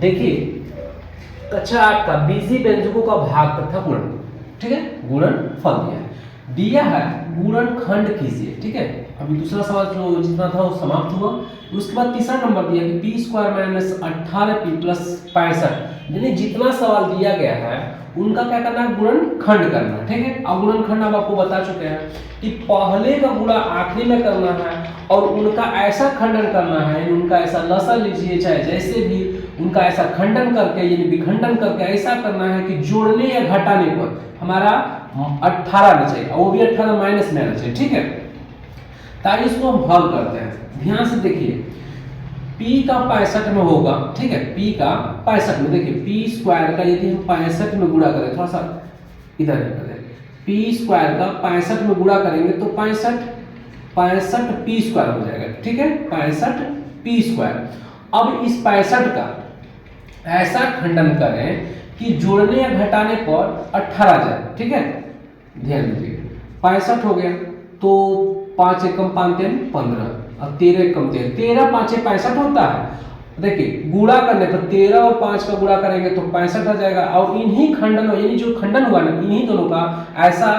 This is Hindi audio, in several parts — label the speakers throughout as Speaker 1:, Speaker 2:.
Speaker 1: देखिए कक्षा 8 का बीजी व्यंजकों का भाग तथा गुणन, ठीक है, गुणन फल दिया है गुणनखंड कीजिए, ठीक है। अभी दूसरा सवाल जो जितना था वो समाप्त हुआ। उसके बाद तीसरा नंबर दिया कि P square minus 18p plus 65, यानी जितना सवाल दिया गया है उनका क्या करना है, गुणनखंड करना है, ठीक है। अब गुणनखंड हम आपको बता चुके हैं कि पहले का गुणा आखिरी में करना है और उनका ऐसा खंडन करना है, उनका ऐसा लसा लीजिए चाहे जैसे भी, उनका ऐसा खंडन करके यानी विखंडन करके ऐसा करना है कि जोड़ने या घटाने पर हमारा 18 आना चाहिए और वो भी 18 माइनस में आना चाहिए, ठीक है। ताकि इसको हम हल करते हैं, ध्यान से देखिए। p का 65 में होगा, ठीक है, p का 65 में, देखिए p स्क्वायर का यदि हम 65 में गुणा करें, थोड़ा सा इधर कर दें, p स्क्वायर का 65 में गुणा करेंगे तो 65 p स्क्वायर हो जाएगा, ठीक है, 65 p स्क्वायर। अब इस 65 का ऐसा खंडन करें कि जोड़ने या घटाने पर 18 आ जाए, ठीक है। ध्यान दीजिए 65 हो गया तो 5 एकम 5 3 15 और 13 एकम 13, 13 5 65 होता है। देखिए गुणा करने पर 13 और 5 का गुणा करेंगे तो 65 आ जाएगा और इन्हीं खंडन यानी जो खंडन हुआ ना इन्हीं दोनों का ऐसा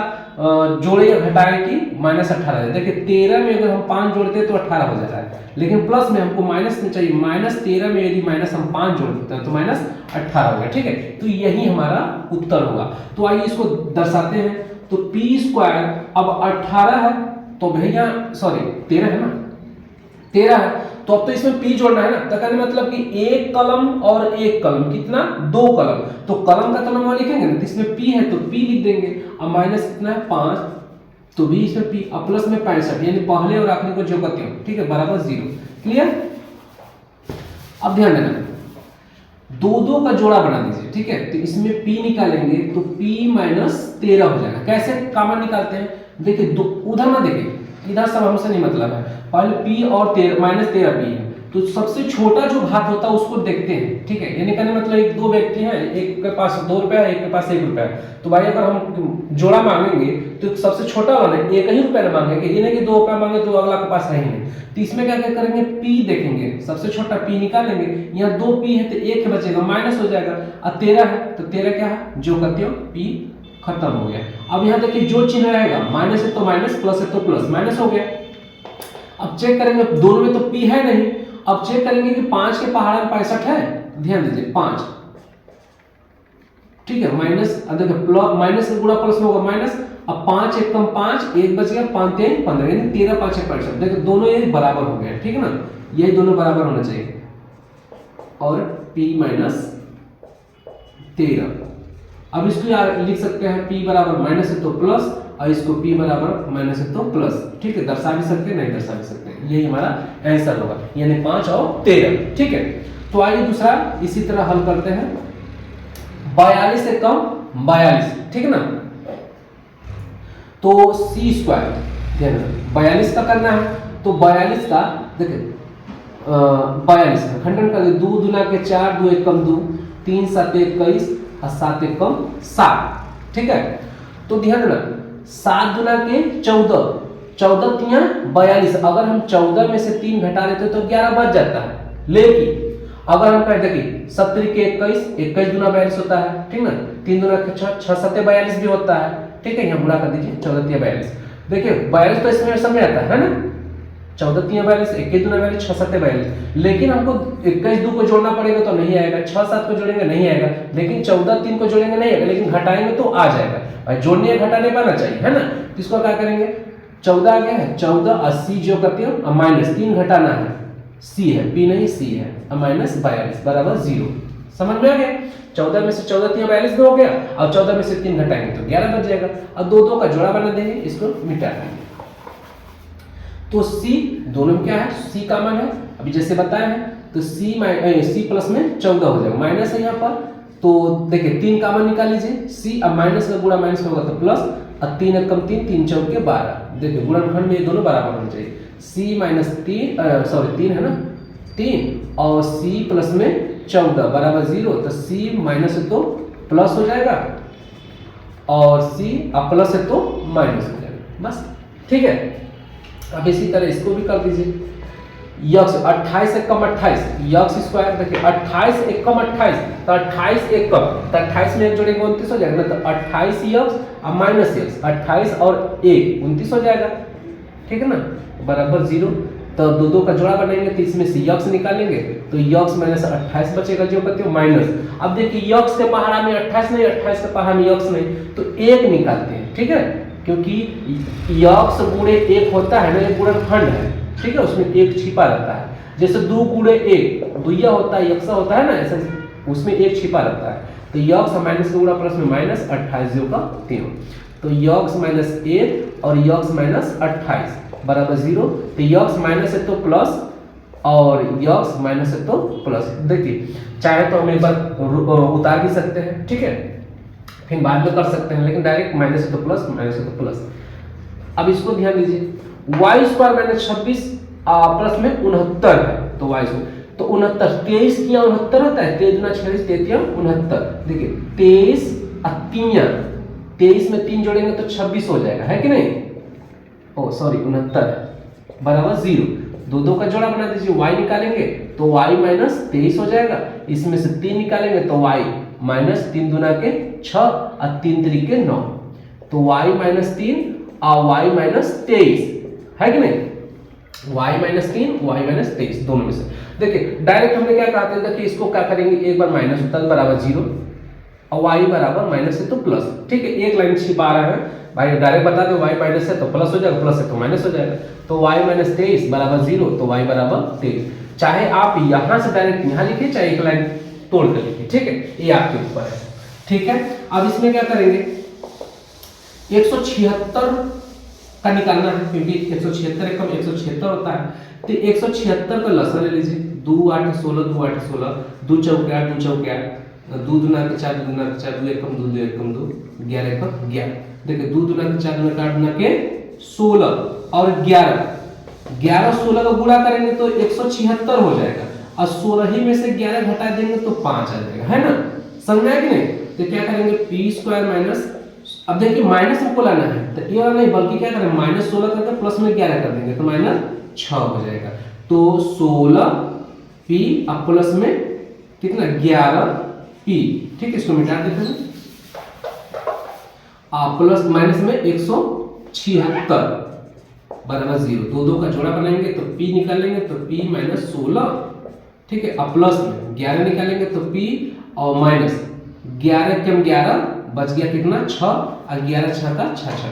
Speaker 1: जोड़े या घटाए कि -18 है। देखिए 13 में अगर हम 5 जोड़ते हैं तो 18 हो जाता है, लेकिन प्लस में हमको माइनस में चाहिए, -13 में यदि माइनस हम 5 जोड़ देते हैं तो -18 होगा, ठीक है। तो यही हमारा उत्तर होगा। तो आइए इसको दर्शाते हैं। तो p स्क्वायर अब 18 है तो भैया सॉरी 13 है ना, 13 है तो अब तो इसमें p जोड़ना है ना, तो कहने मतलब कि एक कलम और एक कलम कितना, 2 कलम, तो कलम का तो नंबर लिखेंगे ना, तो इसमें p है तो p लिख देंगे और माइनस कितना है 5 तो भी इसमें p और प्लस में 65 यानी पहले और आखिरी को जो करते हो, ठीक है, बराबर 0। क्लियर। अब ध्यान देना 2 का जोड़ा बना दीजिए, ठीक है। तो इसमें p निकालेंगे तो p - 13 हो जाएगा। कैसे कॉमन निकालते हैं, देखिए उधर ना देखिए, इधर सब हमसे नहीं मतलब है, पहले p और -13p है तो सबसे छोटा जो घात होता है उसको देखते हैं, ठीक है। यानी कहने मतलब एक दो व्यक्ति हैं, एक के पास 2 रुपया है, एक के पास 1 रुपया है, तो भाई अगर हम जोड़ा मांगेंगे तो सबसे छोटा वाला 1 ही रुपया मांगेंगे, ये नहीं कि 2 रुपया मांगे तो अगला के पास है ही नहीं। तो इसमें क्या करेंगे, p देखेंगे, सबसे छोटा p निकालेंगे, यहाँ 2p है तो 1 बचेगा, माइनस हो जाएगा, और 13 है तो 13 क्या है जो करते हो p खत्म हो गया। अब यहाँ देखिए जो चिन्ह रहेगा, माइनस है तो माइनस, प्लस है तो प्लस, माइनस हो गया। अब चेक करेंगे दोनों में तो p है नहीं, अब चेक करेंगे कि 5 के पहाड़ में 65 है, ध्यान दीजिए 5, ठीक है, माइनस, अब देखिए प्लस माइनस का गुणा प्लस में होगा माइनस, अब 5 एकम 5, 1 बच गया, 5 3 15 यानी 13 5 65, देखिए दोनों ये बराबर हो गए, ठीक है ना, ये दोनों बराबर होना चाहिए। और p - 13, अब इसको लिख सकते हैं p बराबर माइनस है तो प्लस और इसको p बराबर माइनस है तो प्लस, ठीक है, दर्शा भी सकते हैं नहीं दर्शा भी सकते हैं, यही हमारा आंसर होगा, यानी 5 और 13, ठीक है। तो आइए दूसरा इसी तरह हल करते हैं। 42 से कम 42, ठीक है ना, तो c स्क्वायर, ध्यान रखना 42 का करना है तो 42 का देखिए 42 का खंडन कर दे, 2 दूना के 4, 2 एकम 2, 3 7 21 और 7 एकम 7, ठीक है। तो ध्यान देना 7 दूना के 14, 14 तिया 42, अगर हम 14 में से 3 घटा देते तो 11 बच जाता है, लेकिन अगर हम कहें देखिए 70 के 21, 21 दूना 42 होता है, ठीक ना, 3 दूना के 6, 6 7 42 भी होता है, ठीक है, यहाँ गुणा कर दीजिए 14 तिया 42, देखिए 42 तो इसमें सब में आता है ना, 14 तिया 42, 21 दूना 42, 6 7 42, लेकिन हमको 21 2 को जोड़ना पड़ेगा तो नहीं आएगा, 6 7 को जोड़ेंगे नहीं आएगा, लेकिन 14 3 को जोड़ेंगे नहीं आएगा, लेकिन घटाएंगे तो आ जाएगा भाई, जोड़ने या घटाने पर आना चाहिए, है ना। तो इसको क्या करेंगे, 14 आ गया है, 14 80 जो करते हो और माइनस 3 घटाना है, c है, p नहीं c है, और माइनस 42 बराबर 0, समझ में आ गया। 14 में से 14 3 42 में हो गया और 14 में से 3 घटाएंगे तो 11 बच जाएगा, और 2 का जोड़ा बना देंगे, इसको मिटा देंगे। तो c दोनों में क्या है, c का मान है अभी जैसे बताया है, तो c प्लस में 14 हो जाएगा, माइनस है यहाँ पर, तो देखिए 3 का मान निकाल लीजिए, c अब माइनस का गुणा माइनस में होगा तो प्लस, और 3 एकम 3, 3 चौके 12, देखिए गुणनखंड में ये दोनों बराबर होने चाहिए, c - 3 सॉरी 3 है ना, 3 और c प्लस में 14 बराबर 0, तो c माइनस है तो प्लस हो जाएगा और c अब प्लस है तो माइनस हो जाएगा, बस, ठीक है। अब इसी तरह इसको भी कर दीजिए, यक्स 28 एक कम 28 यक्स स्क्वायर, देखिए 28 एक कम 28 तो 28 एक कम तो 28 में एक जोड़ेंगे 29 हो जाएगा ना, तो 28 यक्स और माइनस यक्स 28 और 1 29 हो जाएगा, ठीक है ना, बराबर 0। तो दो दो का जोड़ा बनाएंगे तो इसमें से यक्स निकालेंगे तो यक्स माइनस 28 बचेगा, जो कहते हो माइनस। अब देखिए यक्स के पहाड़ा में 28 नहीं, 28 के पहाड़ा में यक्स नहीं, तो 1 निकालते हैं, ठीक है, क्योंकि यक्स गुणे 1 होता है ना, एक गुणनखंड है, ठीक है, उसमें 1 छिपा रहता है। जैसे 2 गुणे 1 दुइया होता है, यक्सा होता है ना, ऐसा उसमें 1 छिपा रहता है। तो यक्स माइनस का गुणा प्लस में माइनस 28 0 का 3, तो यक्स माइनस 1 और यक्स माइनस 28 बराबर 0। तो यक्स माइनस है तो प्लस और यक्स माइनस है तो प्लस। देखिए चाहे तो हम एक बार उतार भी सकते हैं, ठीक है, फिर बाद में कर सकते हैं, लेकिन डायरेक्ट माइनस है तो प्लस, माइनस है तो प्लस। अब इसको ध्यान दीजिए, वाई स्क्वायर माइनस 26 प्लस में 69 है, तो वाई स्क्वायर तो 69 23 किया 69 होता है, 23 गुना 26 33 69। देखिए 23 और 3 23 में 3 जोड़ेंगे तो 26 हो जाएगा, है कि नहीं, ओ सॉरी 69 है, बराबर 0। दो दो का जोड़ा बना दीजिए, y निकालेंगे तो y माइनस 23 हो जाएगा, इसमें से 3 निकालेंगे तो y माइनस 3 दूना के 6 और 3 तरीके 9, तो y माइनस 3 और y माइनस 23, है कि नहीं, y माइनस 3 y माइनस 23 दोनों में से। देखिए डायरेक्ट हमने क्या कहा था, देखिए इसको क्या करेंगे, एक बार माइनस होता है बराबर 0 और y बराबर माइनस है तो प्लस, ठीक है, एक लाइन छिपा रहा है भाई, डायरेक्ट बता दो y माइनस है तो प्लस हो जाएगा, प्लस है तो माइनस हो जाएगा, तो y माइनस 23 बराबर 0, तो y बराबर 23। चाहे आप यहां से डायरेक्ट यहां लिखिए, चाहे एक लाइन तोड़ कर लिखिए, ठीक है, ये आपके ऊपर है, ठीक है। अब इसमें क्या करेंगे, 176 का निकालना है, क्योंकि 176 एक कम 176 होता है, तो 176 का लसन ले लीजिए, 2 8 16 2 8 16 2 चौक 8 2 चौक 8 2 दूना के 4 2 दूना के 4 2 एक कम 2 2 एक कम 2 11 एक कम 11। देखिए 2 दूना के 4 दूना के 8 दूना के 16 और 11 11 16 का गुणा करेंगे तो 176 हो जाएगा, और 16 ही में से 11 घटा देंगे तो 5 आ जाएगा, है ना, समझ में आया कि नहीं। तो क्या करेंगे पी स्क्वायर माइनस, अब देखिए माइनस हमको लाना है तो ये वाला नहीं, बल्कि क्या करें माइनस 16 करके प्लस में 11 कर देंगे तो माइनस 6 हो जाएगा, तो 16 पी अब प्लस में कितना 11 पी, ठीक है, इसको मिटा देते हैं, प्लस माइनस में 176 बराबर 0। दो दो का जोड़ा बनाएंगे तो p निकालेंगे तो p माइनस 16, ठीक है, अब प्लस में 11 निकालेंगे तो p और माइनस 11 कम 11 बच गया कितना 6 और 11 6 का 6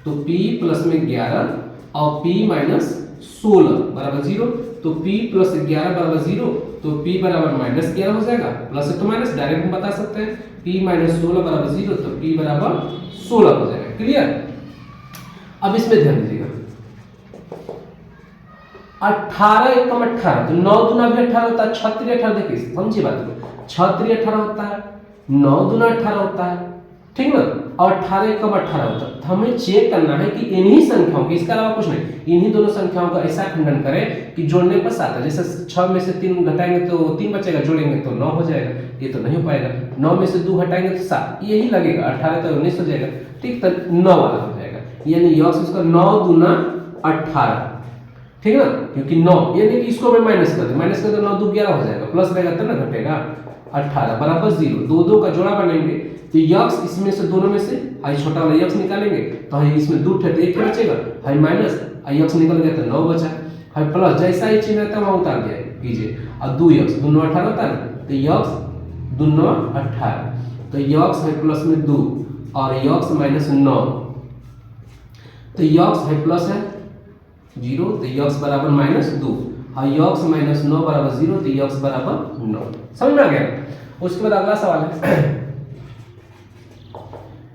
Speaker 1: तो p प्लस में 11 और p माइनस 16 बराबर 0, तो p प्लस 11 बराबर 0, तो p बराबर माइनस 11 हो जाएगा, प्लस है तो माइनस डायरेक्ट हम बता सकते हैं, p माइनस 16 बराबर 0, तो p बराबर 16 हो जाएगा, क्लियर। अब इसमें ध्यान दीजिएगा 18 एकम 18, तो 9 दूना भी 18 होता है, 36 18, देखिए समझिए बात को, 36 18 होता है, 9 दूना 18 होता है, ठीक ना, और 18 एकम 18 होता है। तो हमें चेक करना है कि इन्हीं संख्याओं की, इसके अलावा कुछ नहीं, इन्हीं दोनों संख्याओं का ऐसा खंडन करें कि जोड़ने पर 7 है, जैसे 6 में से 3 घटाएंगे तो 3 बचेगा, जोड़ेंगे तो 9 हो जाएगा, ये तो नहीं हो पाएगा, 9 में से 2 घटाएंगे तो 7, यही लगेगा, 18 तो 19 हो जाएगा, ठीक, तो 9 वाला हो जाएगा, यानी यक्स इसका 9 दूना 18, ठीक है ना, क्योंकि 9 यानी कि इसको मैं माइनस कर दे 9 2 11 हो जाएगा, प्लस रहेगा तब ना घटेगा, 18 बराबर 0। दो दो का जोड़ा बनाएंगे तो यक्स इसमें से दोनों में से हाई छोटा वाला यक्स निकालेंगे तो हाई इसमें 2 थे तो 1 बचेगा, हाई माइनस यक्स निकल गया तो 9 बचा, हाई प्लस जैसा ही चिन्ह रहता है वहां उतार दिया कीजिए, और 2 यक्स 2 9 18 होता है तो यक्स 2 9 18, तो यक्स है प्लस में 2 और यक्स माइनस 9, तो यक्स है प्लस है 0, तो यक्स बराबर माइनस 2 और यक्स माइनस 9 बराबर 0, तो यक्स बराबर 9, समझ में आ गया। उसके बाद अगला सवाल है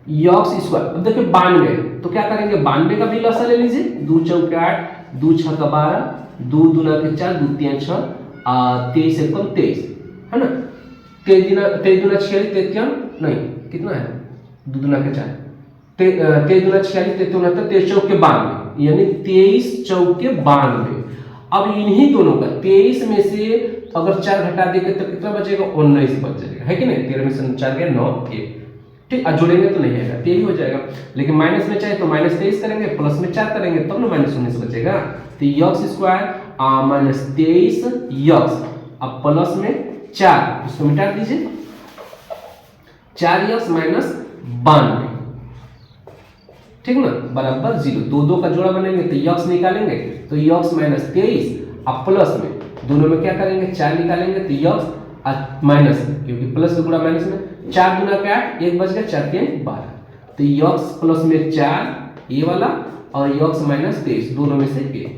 Speaker 1: यक्स स्क्वायर, अब देखिए 92, तो क्या करेंगे 92 का भी लसा ले लीजिए, 2 चौक 8 2 6 का 12 2 दूना के 4 2 3 6 23 एकम 23, है ना, 23 दूना 46 33 नहीं कितना है 2 दूना के 4 23 दूना 46 33 69 23 चौक के 92, यानी 23 चौक के 92। अब इन्हीं दोनों का 23 में से अगर 4 घटा देंगे तो कितना बचेगा 19 बच जाएगा, है कि नहीं, 13 में से 4 गया 9 1, ठीक, जोड़ेंगे तो नहीं आएगा, यही हो जाएगा, लेकिन माइनस में चाहे तो माइनस 23 करेंगे, प्लस में 4 करेंगे तब ना माइनस 19 बचेगा, तो यक्स स्क्वायर माइनस 23 यक्स, अब प्लस में 4, इसको मिटा दीजिए, 4 यक्स माइनस 92, ठीक ना, बराबर 0। दो दो का जोड़ा बनेंगे तो यक्स निकालेंगे, तो यक्स माइनस 23 अब प्लस में दोनों में क्या करेंगे, 4 निकालेंगे तो यक्स माइनस, क्योंकि प्लस का गुणा माइनस में, 4 दूना का 8, 1 बच गया, 4 के 12, तो यक्स प्लस में 4 ये वाला और यक्स माइनस 23 दोनों में से 1,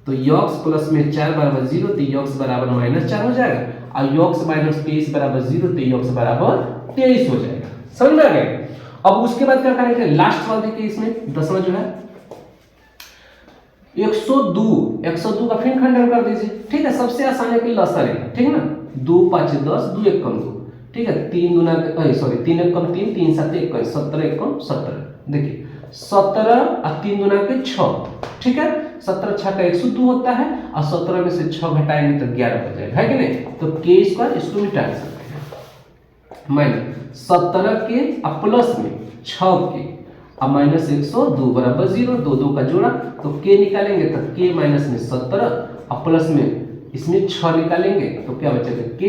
Speaker 1: तो यक्स प्लस में 4 बराबर 0, तो यक्स बराबर माइनस 4 हो जाएगा, और यक्स माइनस 23 बराबर 0, तो यक्स बराबर 23 हो जाएगा। समझ में आ गया? अब उसके बाद क्या करेंगे, लास्ट सवाल देखिए, इसमें 10वां जो है 102 का फिर खंडन कर दीजिए, ठीक है, सबसे आसान है कि लसर है, ठीक है ना, 2 5 10, 2 1 कम 2, ठीक है, 3 गुना 3 1 कम 3, 3 7 1 17 1 कम 17, देखिए 17 और 3 गुना के 6, ठीक है, 17 6 का 102 होता है, और 17 में से 6 घटाएंगे तो 11 हो जाएगा, है कि नहीं, तो k स्क्वायर इसको मिटा सकते हैं, माइनस 17 के और प्लस में 6 के अब माइनस 102 बराबर 0, दो दो का जोड़ा, तो k निकालेंगे तो k माइनस में 17 और प्लस में इसमें 6 निकालेंगे तो क्या बचेगा k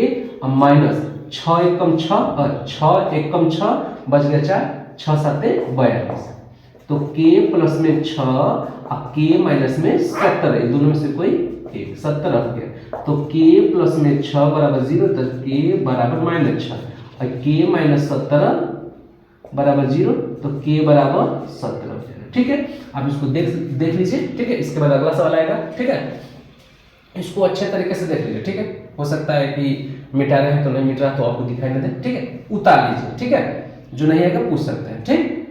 Speaker 1: और माइनस 6 1 कम 6 और 6 1 कम 6 बच गया 4, 6 7 42, तो k प्लस में 6 और k माइनस में 17, दोनों में से कोई एक, 17 रख गया, तो k प्लस में 6 बराबर 0, तो k बराबर माइनस 6 और k माइनस 17 बराबर 0, तो k बराबर 17 हो जाएगा, ठीक है। अब इसको देख लीजिए, ठीक है, इसके बाद अगला सवाल आएगा, ठीक है, इसको अच्छे तरीके से देख लीजिए, ठीक है, हो सकता है कि मिटा रहे हैं तो नहीं मिट रहा तो आपको दिखाई नहीं दे, ठीक है, उतार लीजिए, ठीक है, जो नहीं आएगा पूछ सकते हैं, ठीक।